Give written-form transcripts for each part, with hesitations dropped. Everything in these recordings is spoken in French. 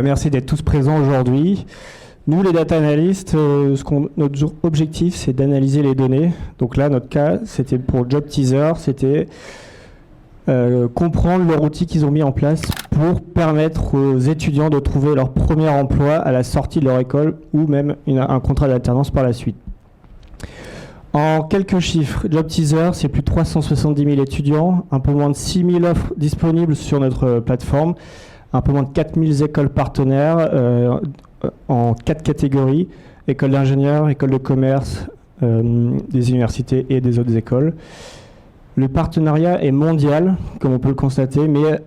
Merci d'être tous présents aujourd'hui. Nous, les data analysts, notre objectif, c'est d'analyser les données. Donc là, notre cas, c'était pour Job Teaser, c'était comprendre leur outil qu'ils ont mis en place pour permettre aux étudiants de trouver leur premier emploi à la sortie de leur école ou même un contrat d'alternance par la suite. En quelques chiffres, Job Teaser, c'est plus de 370 000 étudiants, un peu moins de 6 000 offres disponibles sur notre plateforme, un peu moins de 4 000 écoles partenaires en 4 catégories, écoles d'ingénieurs, écoles de commerce, des universités et des autres écoles. Le partenariat est mondial, comme on peut le constater, mais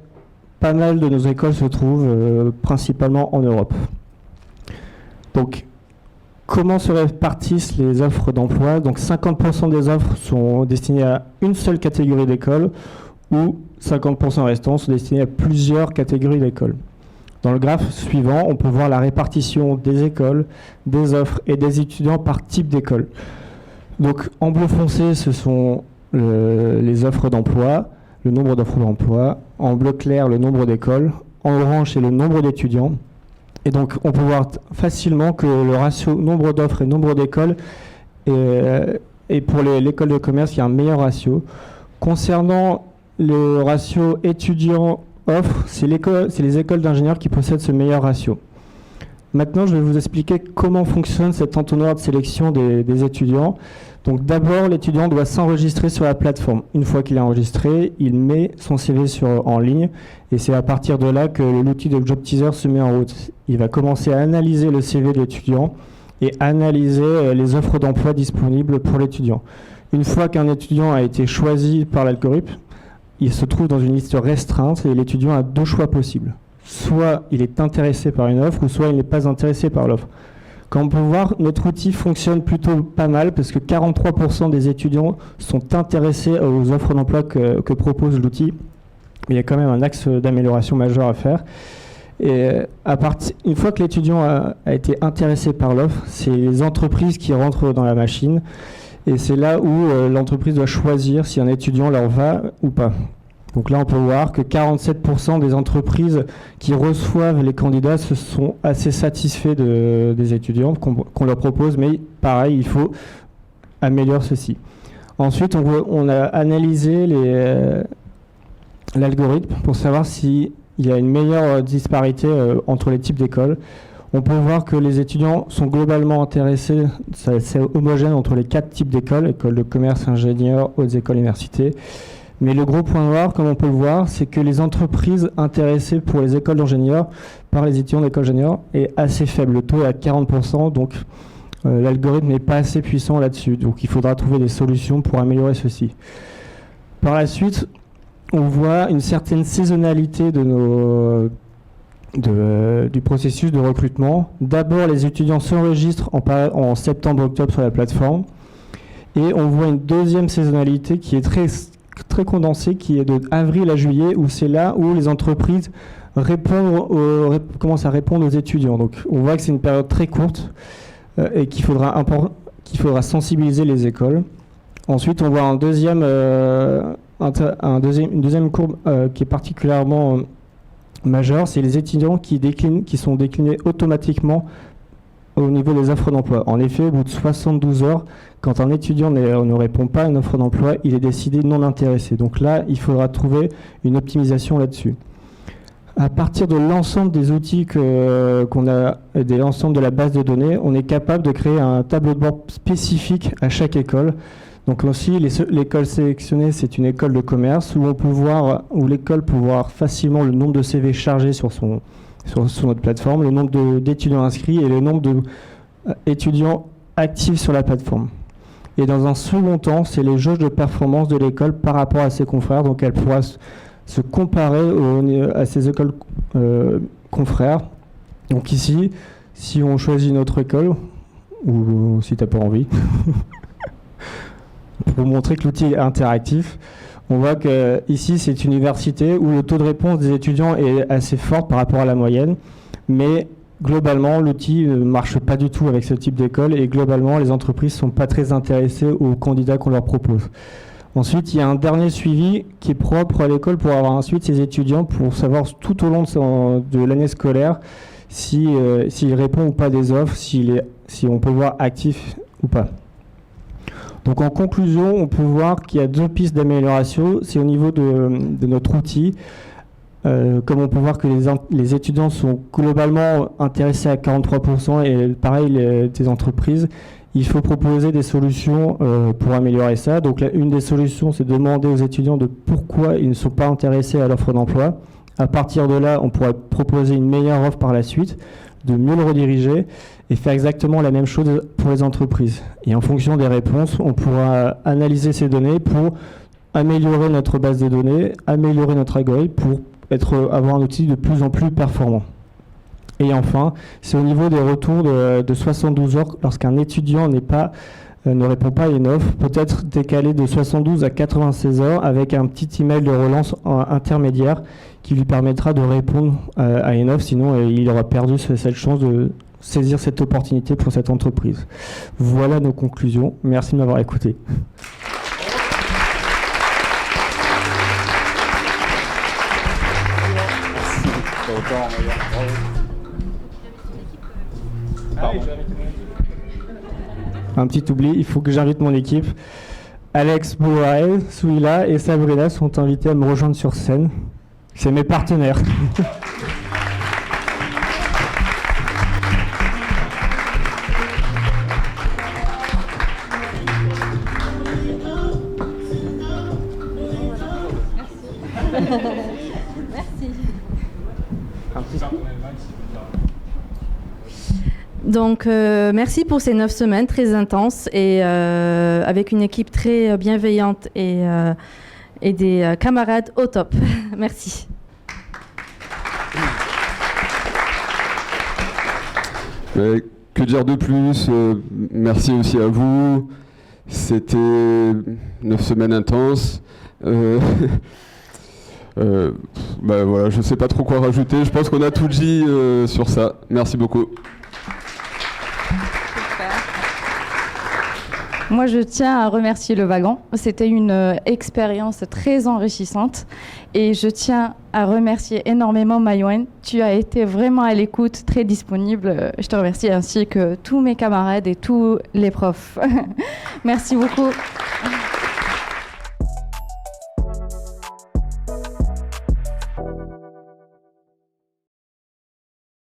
pas mal de nos écoles se trouvent principalement en Europe. Donc, comment se répartissent les offres d'emploi? Donc 50% des offres sont destinées à une seule catégorie d'école ou 50% restants sont destinés à plusieurs catégories d'écoles. Dans le graphe suivant, on peut voir la répartition des écoles, des offres et des étudiants par type d'école. Donc en bleu foncé, ce sont les offres d'emploi, le nombre d'offres d'emploi. En bleu clair, le nombre d'écoles. En orange, c'est le nombre d'étudiants. Et donc, on peut voir facilement que le ratio nombre d'offres et nombre d'écoles, et pour l'école de commerce, il y a un meilleur ratio. Concernant le ratio étudiants-offres, c'est les écoles d'ingénieurs qui possèdent ce meilleur ratio. Maintenant, je vais vous expliquer comment fonctionne cet entonnoir de sélection des étudiants. Donc d'abord, l'étudiant doit s'enregistrer sur la plateforme. Une fois qu'il est enregistré, il met son CV en ligne et c'est à partir de là que l'outil de Job Teaser se met en route. Il va commencer à analyser le CV de l'étudiant et analyser les offres d'emploi disponibles pour l'étudiant. Une fois qu'un étudiant a été choisi par l'algorithme, il se trouve dans une liste restreinte et l'étudiant a 2 choix possibles. Soit il est intéressé par une offre ou soit il n'est pas intéressé par l'offre. Comme on peut voir, notre outil fonctionne plutôt pas mal parce que 43% des étudiants sont intéressés aux offres d'emploi que propose l'outil. Mais il y a quand même un axe d'amélioration majeur à faire. Et une fois que l'étudiant a été intéressé par l'offre, c'est les entreprises qui rentrent dans la machine. Et c'est là où l'entreprise doit choisir si un étudiant leur va ou pas. Donc là, on peut voir que 47% des entreprises qui reçoivent les candidats se sont assez satisfaits des étudiants qu'on leur propose, mais pareil, il faut améliorer ceci. Ensuite, on a analysé l'algorithme pour savoir s'il y a une meilleure disparité entre les types d'écoles. On peut voir que les étudiants sont globalement intéressés, c'est homogène entre les 4 types d'écoles, écoles de commerce, ingénieurs, hautes écoles, universités. Mais le gros point noir, comme on peut le voir, c'est que les entreprises intéressées pour les écoles d'ingénieurs par les étudiants d'école d'ingénieurs est assez faible. Le taux est à 40%, donc l'algorithme n'est pas assez puissant là-dessus. Donc il faudra trouver des solutions pour améliorer ceci. Par la suite, on voit une certaine saisonnalité du processus de recrutement. D'abord, les étudiants s'enregistrent en septembre-octobre sur la plateforme. Et on voit une deuxième saisonnalité qui est très condensée, qui est de avril à juillet, où c'est là où les entreprises commencent à répondre aux étudiants. Donc on voit que c'est une période très courte et qu'il faudra sensibiliser les écoles. Ensuite, on voit une deuxième courbe qui est particulièrement majeure, c'est les étudiants qui sont déclinés automatiquement au niveau des offres d'emploi. En effet, au bout de 72 heures, quand un étudiant ne répond pas à une offre d'emploi, il est décidé non intéressé. Donc là, il faudra trouver une optimisation là-dessus. À partir de l'ensemble des outils qu'on a, de l'ensemble de la base de données, on est capable de créer un tableau de bord spécifique à chaque école. Donc aussi, l'école sélectionnée, c'est une école de commerce où l'école peut voir facilement le nombre de CV chargés sur notre plateforme, le nombre d'étudiants inscrits et le nombre d'étudiants actifs sur la plateforme. Et dans un second temps, c'est les jauges de performance de l'école par rapport à ses confrères. Donc elle pourra se comparer à ses écoles confrères. Donc ici, si on choisit notre école, ou si tu n'as pas envie, pour vous montrer que l'outil est interactif, on voit que ici c'est une université où le taux de réponse des étudiants est assez fort par rapport à la moyenne, mais globalement l'outil ne marche pas du tout avec ce type d'école et globalement les entreprises ne sont pas très intéressées aux candidats qu'on leur propose. Ensuite, il y a un dernier suivi qui est propre à l'école pour avoir ensuite ses étudiants pour savoir tout au long de l'année scolaire s'il répond ou pas des offres, si on peut voir actif ou pas. Donc en conclusion, on peut voir qu'il y a 2 pistes d'amélioration. C'est au niveau de notre outil. Comme on peut voir que les étudiants sont globalement intéressés à 43% et pareil des entreprises, il faut proposer des solutions pour améliorer ça. Donc une des solutions, c'est de demander aux étudiants de pourquoi ils ne sont pas intéressés à l'offre d'emploi. À partir de là, on pourrait proposer une meilleure offre par la suite, de mieux le rediriger et faire exactement la même chose pour les entreprises. Et en fonction des réponses, on pourra analyser ces données pour améliorer notre base de données, améliorer notre algorithme pour avoir un outil de plus en plus performant. Et enfin, c'est au niveau des retours de 72 heures lorsqu'un étudiant ne répond pas à une offre, peut-être décaler de 72 à 96 heures avec un petit email de relance intermédiaire qui lui permettra de répondre à une offre, sinon il aura perdu cette chance de saisir cette opportunité pour cette entreprise. Voilà nos conclusions. Merci de m'avoir écouté. Un petit oubli, il faut que j'invite mon équipe. Alex Bouaret, Souila et Sabrina sont invités à me rejoindre sur scène. C'est mes partenaires. Merci. Donc, merci pour ces 9 semaines très intenses et avec une équipe très bienveillante et des camarades au top. Merci. Que dire de plus? Merci aussi à vous. C'était 9 semaines intenses. Voilà, je ne sais pas trop quoi rajouter. Je pense qu'on a tout dit sur ça. Merci beaucoup. Moi, je tiens à remercier le Wagon. C'était une expérience très enrichissante. Et je tiens à remercier énormément Mayouen. Tu as été vraiment à l'écoute, très disponible. Je te remercie ainsi que tous mes camarades et tous les profs. Merci beaucoup.